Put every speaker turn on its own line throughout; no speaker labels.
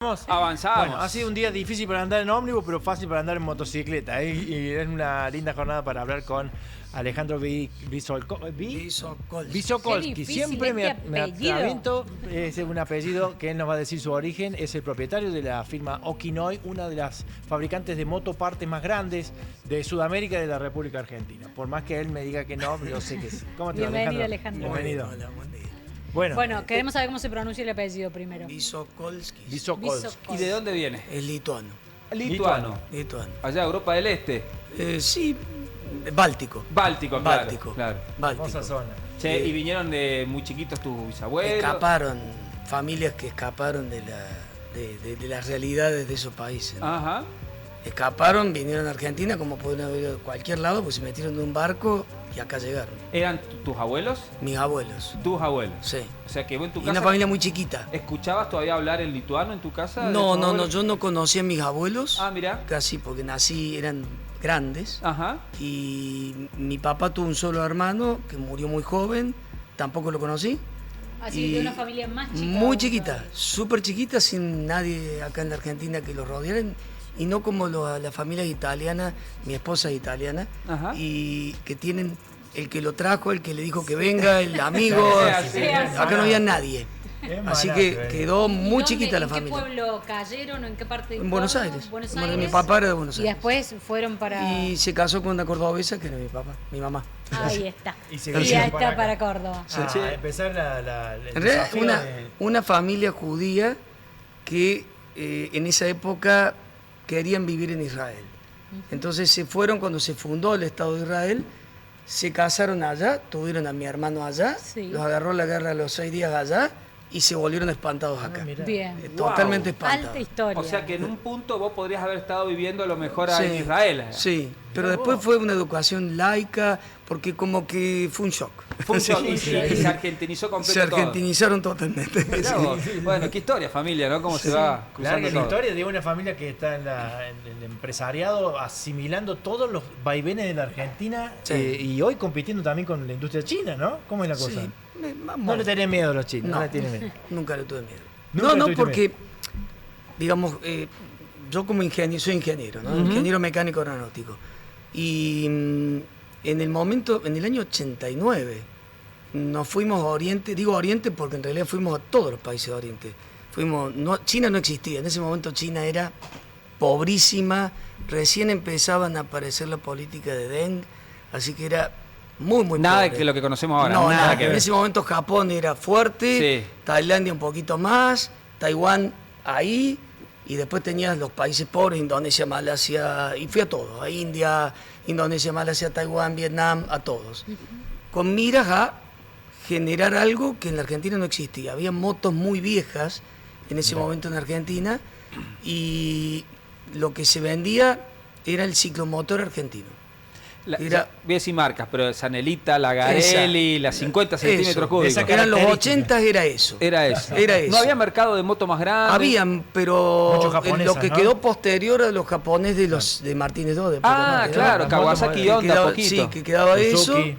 Avanzamos.
Bueno, ha sido un día difícil para andar en ómnibus, pero fácil para andar en motocicleta. Y es una linda jornada para hablar con Alejandro Visokolsky. Siempre me atraviento. Es un apellido que él nos va a decir su origen. Es el propietario de la firma Okinoy, una de las fabricantes de motopartes más grandes de Sudamérica y de la República Argentina. Por más que él me diga que no, yo sé que sí. ¿Cómo te va,
Alejandro?
Bienvenido.
Hola, buen día.
Bueno, queremos saber cómo se pronuncia el apellido primero.
Visokolsky.
¿Y de dónde viene?
Es lituano.
Lituano. Allá, Europa del Este.
Sí, Báltico.
Báltico, claro.
Báltico.
Hermosa zona.
Che, ¿y vinieron de muy chiquitos tus bisabuelos?
Escaparon, familias que escaparon de las realidades de esos países, ¿no?
Ajá.
Escaparon, vinieron a Argentina, como pueden haber ido a cualquier lado, pues se metieron en un barco y acá llegaron.
¿Eran tus abuelos?
Mis abuelos.
Tus abuelos.
Sí.
O sea que vos en tu
Y
casa...
una familia muy chiquita.
¿Escuchabas todavía hablar el lituano en tu casa?
No, yo no conocía a mis abuelos.
Ah, mirá.
Casi porque nací, eran grandes.
Ajá.
Y mi papá tuvo un solo hermano que murió muy joven, tampoco lo conocí.
Así que de una familia más chica.
Muy chiquita, súper chiquita, sin nadie acá en la Argentina que los rodearan. Y no como las familias italianas, mi esposa es italiana,
Ajá.
y que tienen el que lo trajo, el que le dijo que venga, el amigo.
Sí.
Acá no había nadie. Así que quedó muy chiquita la familia.
¿En qué pueblo cayeron o en qué parte de
En Buenos
Córdoba?
Aires.
Buenos
Bueno,
Aires.
mi papá era de Buenos
Y
Aires.
después fueron para...
Y se casó con una cordobesa que era mi mamá.
Ahí está.
Y
Y ahí está para Córdoba.
A empezar el
En realidad,
desafío de...
una familia judía que en esa época querían vivir en Israel. Entonces se fueron cuando se fundó el Estado de Israel, se casaron allá, tuvieron a mi hermano allá,
Sí.
los agarró la guerra a los 6 días allá y se volvieron espantados acá.
Mirá.
Bien.
Totalmente espantados.
Alta historia.
O sea que en un punto vos podrías haber estado viviendo a lo mejor
Sí,
en Israel.
Sí, pero después fue una educación laica, porque como que fue un shock.
Fue un shock y se argentinizó
Se
completo todo.
argentinizaron totalmente.
Mirá vos. Bueno, qué historia, familia, ¿no? Cómo se va cruzando
Larga la
todo.
historia de una familia que está en el empresariado asimilando todos los vaivenes de la Argentina
Sí.
y hoy compitiendo también con la industria china, ¿no? ¿Cómo es la cosa?
Sí,
No le tenés miedo a los chinos, no le tienen miedo.
Nunca le tuve miedo.
Nunca le
No,
tuviste
porque, digamos, yo como ingeniero, soy ingeniero, ¿no? Ingeniero mecánico aeronáutico. Y en el año 89, nos fuimos a Oriente, digo Oriente porque en realidad fuimos a todos los países de Oriente. China no existía, en ese momento China era pobrísima, recién empezaban a aparecer la política de Deng, así que era muy
Nada
pobre.
de que lo que conocemos ahora.
No, nada
que
En
ver.
ese momento Japón era fuerte,
Sí.
Tailandia un poquito más, Taiwán ahí, y después tenías los países pobres, Indonesia, Malasia, y fui a todos, a India, Indonesia, Malasia, Taiwán, Vietnam, a todos. Con miras a generar algo que en la Argentina no existía. Había motos muy viejas en ese momento en Argentina, y lo que se vendía era el ciclomotor argentino.
Voy a decir marcas, pero Sanelita, la Garelli, la 50 centímetros cúbicos.
Esa
Eran los
característica.
80, era eso.
Era eso.
Era eso.
No había mercado de moto más grande.
Habían, pero
Muchos japonesas,
lo que
¿no?
quedó posterior a los japoneses de Martínez II. de Puerto
Ah,
Martínez,
claro,
¿no?
Kawasaki
Que
Honda,
quedaba-
poquito.
Sí, que quedaba eso.
Suzuki,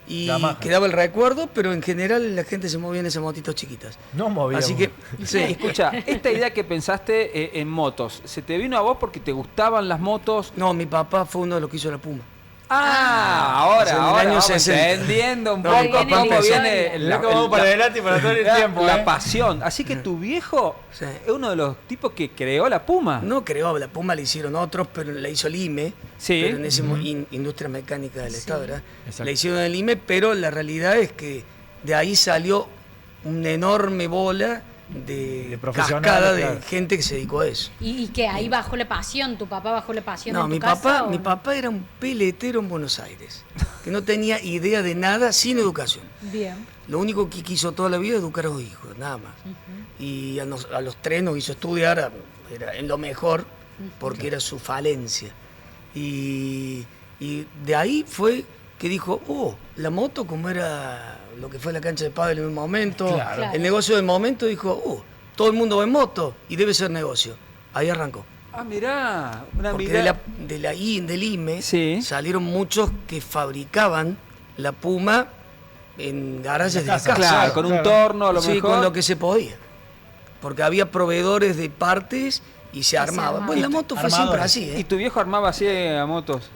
Y
Yamaha.
quedaba el recuerdo, pero en general la gente se movía en esas motitos chiquitas.
No movíamos.
Así que, sí.
Escucha, esta idea que pensaste en motos, ¿se te vino a vos porque te gustaban las motos?
No, mi papá fue uno de los que hizo la Puma.
ahora
O sea, en el
ahora
año
vamos
60.
entendiendo un
No,
poco
viene
cómo
la
viene
historia.
Mirá cómo vamos para adelante y para todo el tiempo,
la
¿eh?
pasión. Así que tu viejo
Sí.
es uno de los tipos que creó la Puma.
No creó, la Puma la hicieron otros, pero la hizo el IME.
Sí.
Pero en ese Industria Mecánica del Estado, ¿verdad?
Exacto.
La hicieron el IME, pero la realidad es que de ahí salió una enorme bola de
profesionales,
cascada de
claro.
gente que se dedicó a eso.
¿Y que ahí bajó la pasión? ¿Tu papá bajó la pasión
No,
en tu
mi
casa?
papá,
o
mi
no?
papá era un peletero en Buenos Aires, que no tenía idea de nada sin educación.
Bien.
Lo único que quiso toda la vida es educar a los hijos, nada más. Y a los tres nos hizo estudiar, era en lo mejor, porque era su falencia. Y de ahí fue que dijo, la moto, como era lo que fue la cancha de pádel en un momento,
Claro.
el negocio del momento, dijo, todo el mundo va en moto y debe ser negocio. Ahí arrancó.
Ah, mirá, una
Porque
mirada.
del IME
Sí.
salieron muchos que fabricaban la Puma en garajes de
casa.
casa.
Claro, con un torno a lo
Sí,
mejor.
con lo que se podía. porque había proveedores de partes y se armaba. Bueno, la moto fue siempre así, ¿eh?
¿Y tu viejo armaba así a motos?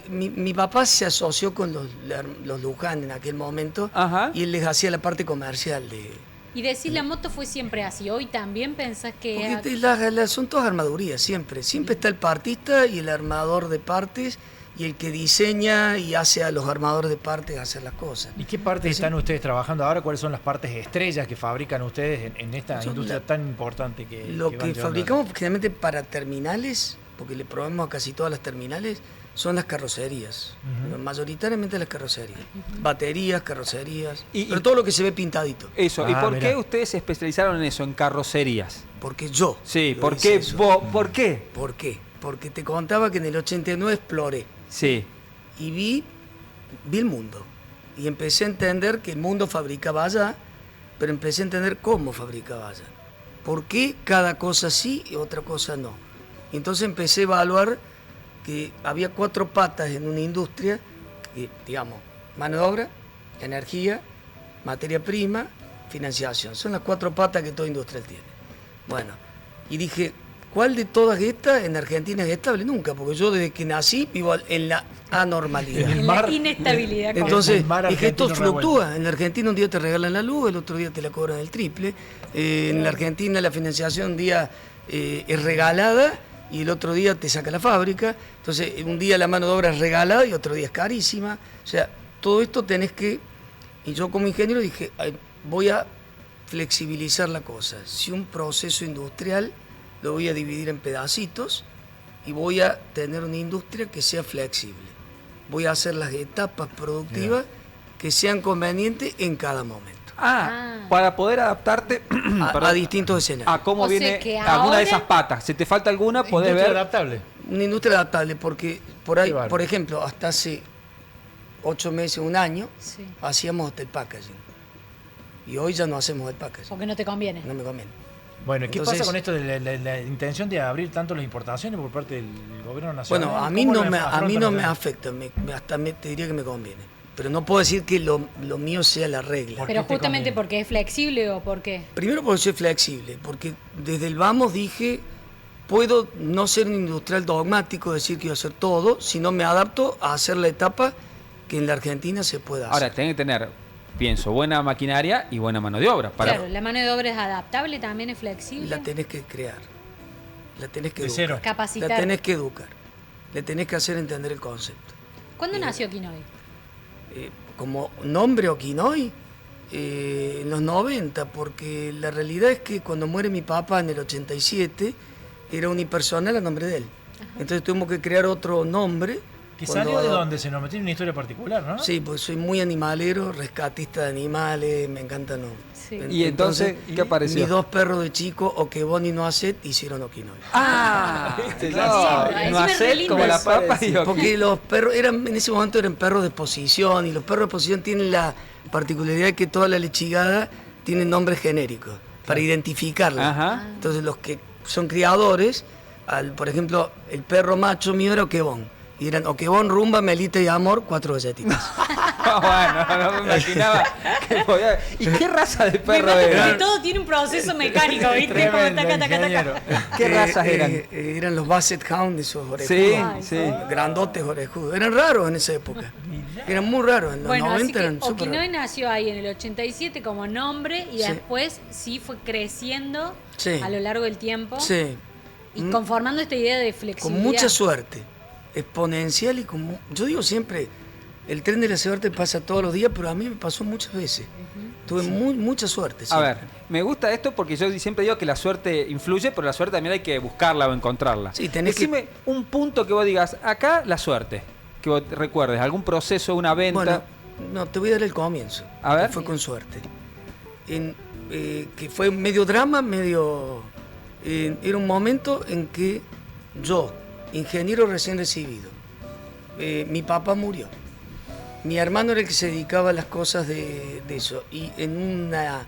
Mi papá se asoció con los Luján en aquel momento.
Ajá.
Y él les hacía la parte comercial de...
Y decís, la moto fue siempre así. Hoy también pensás que...
Porque son todas armadurías, siempre. Siempre está el partista y el armador de partes y el que diseña y hace a los armadores de partes hacer las cosas.
¿Y qué partes están ustedes trabajando ahora? ¿Cuáles son las partes estrellas que fabrican ustedes en esta industria tan importante que
Lo
van
que
llevando?
fabricamos generalmente para terminales, porque le probamos a casi todas las terminales, son las carrocerías. Mayoritariamente las carrocerías. Baterías, carrocerías, pero todo lo que se ve pintadito.
Eso. ¿Y por
mirá.
qué ustedes se especializaron en eso, en carrocerías?
Porque yo.
Sí,
lo
¿por
hice
qué?
eso.
¿Por qué?
¿Por qué? Porque te contaba que en el 89 exploré.
Sí.
Y vi el mundo. Y empecé a entender que el mundo fabricaba allá, pero empecé a entender cómo fabricaba allá. ¿Por qué cada cosa sí y otra cosa no? Y entonces empecé a evaluar que había 4 patas en una industria, que, digamos, mano de obra, energía, materia prima, financiación. Son las 4 patas que toda industria tiene. Bueno, y dije, ¿cuál de todas estas en Argentina es estable? Nunca, porque yo desde que nací vivo en la anormalidad.
En la inestabilidad.
Entonces,
El mar
dije, esto
argentino
fluctúa. En la Argentina un día te regalan la luz, el otro día te la cobran el triple. En la Argentina la financiación un día es regalada y el otro día te saca la fábrica. Entonces, un día la mano de obra es regalada y otro día es carísima. O sea, todo esto tenés que... Y yo como ingeniero dije, voy a flexibilizar la cosa. Si un proceso industrial lo voy a dividir en pedacitos y voy a tener una industria que sea flexible. Voy a hacer las etapas productivas que sean convenientes en cada momento.
Para poder adaptarte
A distintos escenarios.
a cómo
O sea
viene
que
alguna de
ahora-
esas patas. Si te falta alguna, podés
Industria
ver.
adaptable.
Una industria adaptable, porque por ahí,
Qué bárbaro.
por ejemplo, hasta hace 8 meses, un año,
Sí.
hacíamos hasta el packaging. Y hoy ya no hacemos el packaging.
Porque no te conviene.
No me conviene.
Bueno, ¿y qué
Entonces-
pasa con esto de la intención de abrir tanto las importaciones por parte del gobierno nacional?
Bueno, a mí
¿Cómo
no
lo
me,
afrontan ustedes?
afecta, te diría que me conviene. Pero no puedo decir que lo mío sea la regla.
¿Por
Pero
qué te
justamente
conviene?
porque es flexible o porque...
Primero porque soy flexible, porque desde el vamos dije, puedo no ser un industrial dogmático, decir que iba a hacer todo, sino me adapto a hacer la etapa que en la Argentina se pueda hacer.
Ahora, tenés que tener, pienso, buena maquinaria y buena mano de obra.
Claro, la mano de obra es adaptable, también es flexible.
La tenés que crear, la tenés que
De
educar.
cero.
Capacitar.
La tenés que educar, le tenés que hacer entender el concepto.
¿Cuándo nació Quinoy?
Como nombre Okinoy, en los 90, porque la realidad es que cuando muere mi papá en el 87, era unipersonal a nombre de él. Entonces tuvimos que crear otro nombre.
¿Que
Cuando-
salió de dónde? Se nos metió en una historia particular, ¿no?
Sí, porque soy muy animalero, rescatista de animales, me encantan.
Sí.
¿Y entonces qué apareció?
Mis 2 perros de chico, Okebon y Noacet, hicieron Okinoy.
Sí,
no
decime
hacer
re
como
lindo.
la papa y
Porque los perros en ese momento eran perros de posición y los perros de posición tienen la particularidad de que toda la lechigada tienen nombres genéricos para identificarla.
Ajá.
Entonces los que son criadores, por ejemplo, el perro macho mío era Okebon. Y eran Okebon, Rumba, Melita y Amor, 4 galletitas.
Bueno, no me imaginaba que podía... ¿Y qué raza de
Me
perro
mata porque
era?
todo tiene un proceso mecánico, ¿viste? Como taca, taca, taca.
¿Qué razas eran?
Eran los Basset Hound, esos orejudos.
Sí,
Ay,
sí.
Grandotes orejudos. Eran raros en esa época. Eran muy raros. En los
Bueno,
90
así que
eran súper
Okinoy
raros.
nació ahí en el 87 como nombre y
Sí.
después sí fue creciendo
Sí.
a lo largo del tiempo
Sí.
y conformando esta idea de flexibilidad.
Con mucha suerte, exponencial y yo digo siempre, el tren de la suerte pasa todos los días, pero a mí me pasó muchas veces. Tuve mucha suerte.
A
siempre.
ver, me gusta esto porque yo siempre digo que la suerte influye, pero la suerte también hay que buscarla o encontrarla.
Sí, tenés
Decime un punto que vos digas, acá la suerte, que vos recuerdes, algún proceso, una venta.
Bueno, no, te voy a dar el comienzo.
A ver.
Que fue con suerte. Que fue medio drama, era un momento en que yo, ingeniero recién recibido, mi papá murió. Mi hermano era el que se dedicaba a las cosas de eso. Y en una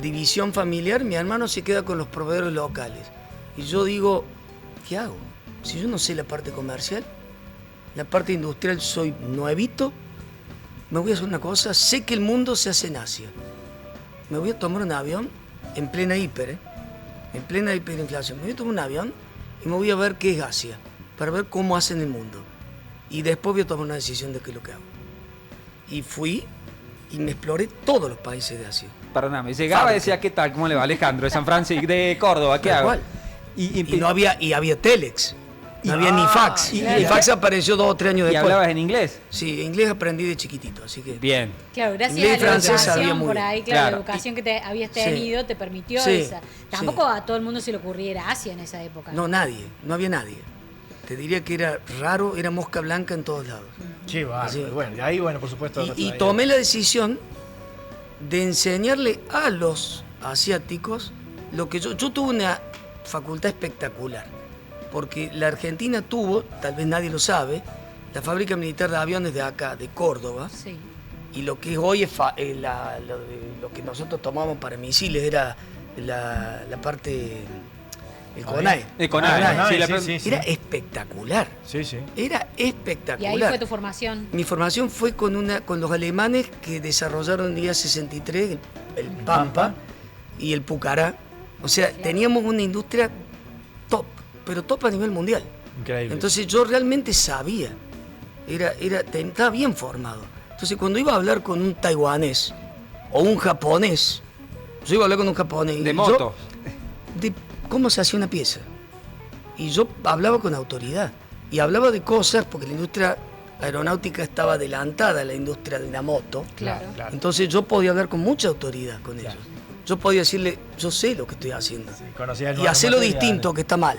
división familiar, mi hermano se queda con los proveedores locales. Y yo digo, ¿qué hago? Si yo no sé la parte comercial, la parte industrial soy nuevito, me voy a hacer una cosa, sé que el mundo se hace en Asia. Me voy a tomar un avión en plena hiperinflación. Me voy a tomar un avión y me voy a ver qué es Asia, para ver cómo hacen el mundo. Y después voy a tomar una decisión de qué es lo que hago. Y fui y me exploré todos los países de Asia.
Perdóname, llegaba y decía, ¿qué tal? ¿Cómo le va? Alejandro, de San Francisco, de Córdoba, ¿qué hago?
Y no había, y había telex. No había ni fax. Y fax apareció 2 o 3 años
¿Y
después.
hablabas en inglés?
Sí, inglés aprendí de chiquitito, así que...
Bien.
Claro, gracias
Inglés y
a la
francés sabía
educación
muy
por
bien.
ahí,
Claro.
la educación que habías tenido te permitió esa. Tampoco a todo el mundo se le ocurriera Asia en esa época.
No, nadie, no había nadie. Te diría que era raro, era mosca blanca en todos lados.
Sí, vale. Bueno, y ahí, bueno, por supuesto.
Y tomé la decisión de enseñarle a los asiáticos lo que yo tuve una facultad espectacular, porque la Argentina tuvo, tal vez nadie lo sabe, la fábrica militar de aviones de acá, de Córdoba,
Sí.
y lo que hoy es lo que nosotros tomamos para misiles era la parte, el CONAE.
El CONAE,
sí.
Era espectacular.
Sí, sí.
Era espectacular.
Y ahí fue tu formación.
Mi formación fue con los alemanes que desarrollaron el día 63 el Pampa y el Pucará. O sea, teníamos una industria top, pero top a nivel mundial.
Increíble.
Entonces yo realmente sabía, estaba bien formado. Entonces cuando iba a hablar con un taiwanés o un japonés, yo iba a hablar con un japonés.
De moto.
De cómo se hacía una pieza. Y yo hablaba con autoridad. Y hablaba de cosas porque la industria aeronáutica estaba adelantada a la industria de la moto.
Claro.
Entonces yo podía hablar con mucha autoridad con ellos. Yo podía decirle, yo sé lo que estoy haciendo.
Sí, conocía el
Y hacerlo
material.
distinto, que está mal.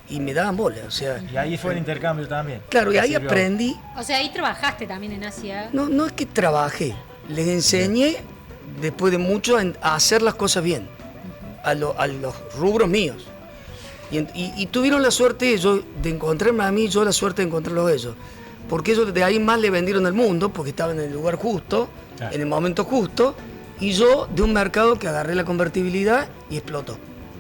Y me daban bola, o sea...
Y ahí fue el intercambio también.
Claro, y ahí
Sirvió.
aprendí.
O sea, ahí trabajaste también en Asia.
No es que trabajé, les enseñé, después de mucho, a hacer las cosas bien, a los rubros míos. Y tuvieron la suerte ellos de encontrarme a mí, yo la suerte de encontrarlos a ellos. Porque ellos de ahí más le vendieron el mundo, porque estaban en el lugar justo,
Claro.
en el momento justo, y yo de un mercado que agarré la convertibilidad y explotó.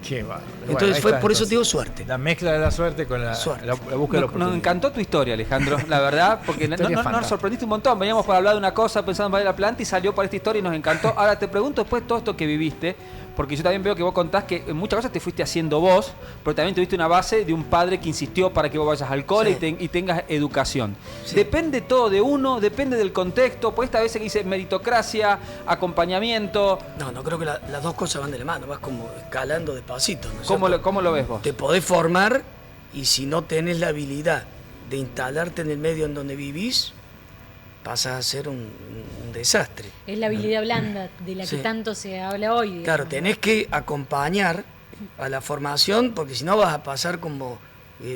Qué bárbaro.
Entonces
ahí
fue
está,
por eso
entonces.
te digo suerte.
La mezcla de la suerte con la
Suerte.
la búsqueda de la
Nos
oportunidad.
encantó tu historia, Alejandro, la verdad, porque
Historia
nos
fantástica.
sorprendiste un montón. Veníamos para hablar de una cosa pensando en Bahía de la Planta y salió por esta historia y nos encantó. Ahora te pregunto después todo esto que viviste, porque yo también veo que vos contás que en muchas cosas te fuiste haciendo vos, pero también tuviste una base de un padre que insistió para que vos vayas al cole y tengas educación.
Sí.
Depende todo de uno, depende del contexto, pues esta vez se dice meritocracia, acompañamiento.
No creo que las dos cosas van de la mano, vas como escalando despacito. ¿no es
¿Cómo
cierto?
lo ves vos?
Te podés formar y si no tenés la habilidad de instalarte en el medio en donde vivís, pasas a ser un desastre.
Es la habilidad blanda de la que
Sí.
tanto se habla hoy. digamos.
Claro, tenés que acompañar a la formación porque si no vas a pasar como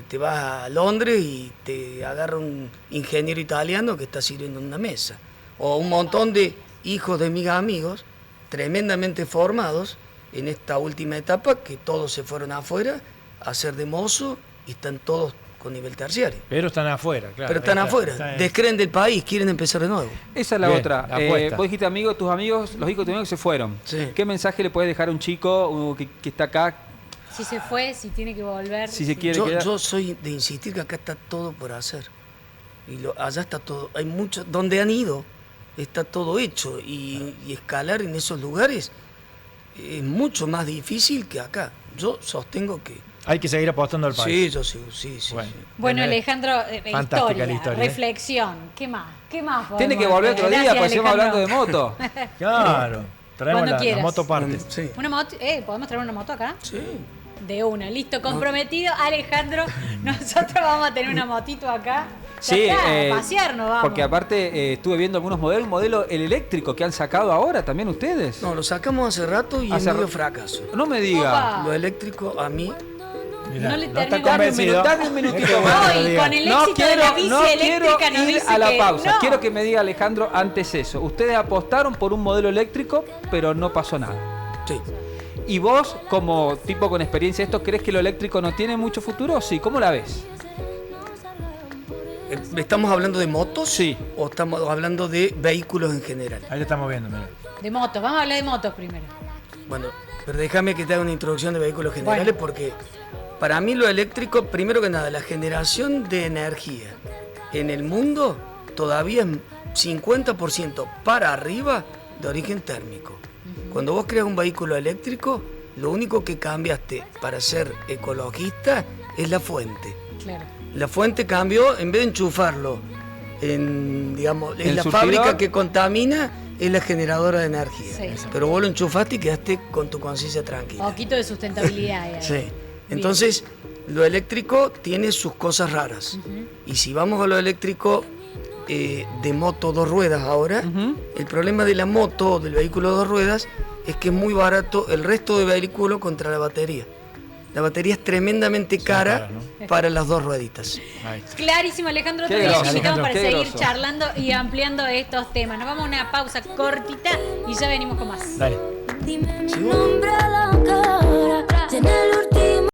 te vas a Londres y te agarra un ingeniero italiano que está sirviendo en una mesa. O un montón de hijos de mis amigos tremendamente formados en esta última etapa que todos se fueron afuera a hacer de mozo y están todos con nivel terciario.
Pero están afuera, claro.
Pero están
Ahí está,
afuera,
está en-
descreen del país, quieren empezar de nuevo.
Esa es la
Bien,
otra.
la apuesta.
Vos dijiste tus amigos, los hijos de tus amigos se fueron.
Sí.
¿Qué mensaje le puedes dejar a un chico que está acá,
Si se fue, si tiene que volver.
si se quiere
Yo,
quedar?
yo soy de insistir que acá está todo por hacer. Y allá está todo. Hay mucho. Donde han ido, está todo hecho. Y escalar en esos lugares es mucho más difícil que acá. Yo sostengo que.
Hay que seguir apostando al país.
Sí, yo sigo, sí.
Bueno.
Sí.
Bueno, Alejandro,
Fantástica
historia,
la historia, ¿eh?
reflexión. ¿Qué más? ¿Qué más?
Tiene que
podemos
volver
hacer?
otro día,
Gracias,
porque seguimos hablando de
Alejandro.
moto.
Claro. Traemos
Cuando
la
quieras.
moto parte.
Sí.
Una moto, ¿podemos traer una moto acá?
Sí.
De una, listo, comprometido. Alejandro, nosotros vamos a tener una motito acá. Ya
Sí,
está, a pasearnos vamos.
porque aparte estuve viendo algunos modelos, modelo el eléctrico que han sacado ahora también ustedes.
No, lo sacamos hace rato y
Hace
es medio
rato.
fracaso.
No me diga.
Opa.
Lo eléctrico a mí.
Mirá,
No le
está
termino-
convencido.
Dame un minutito
Es que
más.
bueno,
Hoy,
diga.
con el éxito de la bici eléctrica nos
ir
dice
a la
que
pausa.
no.
Quiero que me diga Alejandro antes eso. Ustedes apostaron por un modelo eléctrico, pero no pasó nada.
Sí.
¿Y vos, como tipo con experiencia esto, crees que lo eléctrico no tiene mucho futuro? Sí, ¿cómo la ves?
¿Estamos hablando de motos?
Sí.
¿O estamos hablando de vehículos en general?
Ahí lo estamos viendo, mira.
De motos, vamos a hablar de motos primero.
Bueno, pero déjame que te haga una introducción de vehículos generales porque para mí lo eléctrico, primero que nada, la generación de energía en el mundo todavía es 50% para arriba de origen térmico. Cuando vos creas un vehículo eléctrico, Lo único que cambiaste para ser ecologista es la fuente.
Claro.
La fuente cambió, en vez de enchufarlo en la
surtidor.
fábrica que contamina, es la generadora de energía.
Sí.
Pero vos lo enchufaste y quedaste con tu conciencia tranquila.
Poquito de sustentabilidad. Ahí.
Sí. Entonces, lo eléctrico tiene sus cosas raras. Y si vamos a lo eléctrico de moto 2 ruedas ahora, el problema de la moto, del vehículo 2 ruedas, es que es muy barato el resto del vehículo contra la batería. La batería es tremendamente cara, ¿no? Para las 2 rueditas.
Clarísimo, Alejandro. Otro día te invitamos para seguir charlando y ampliando estos temas. Nos vamos a una pausa cortita y ya venimos con más.
Dale.
Dime mi nombre.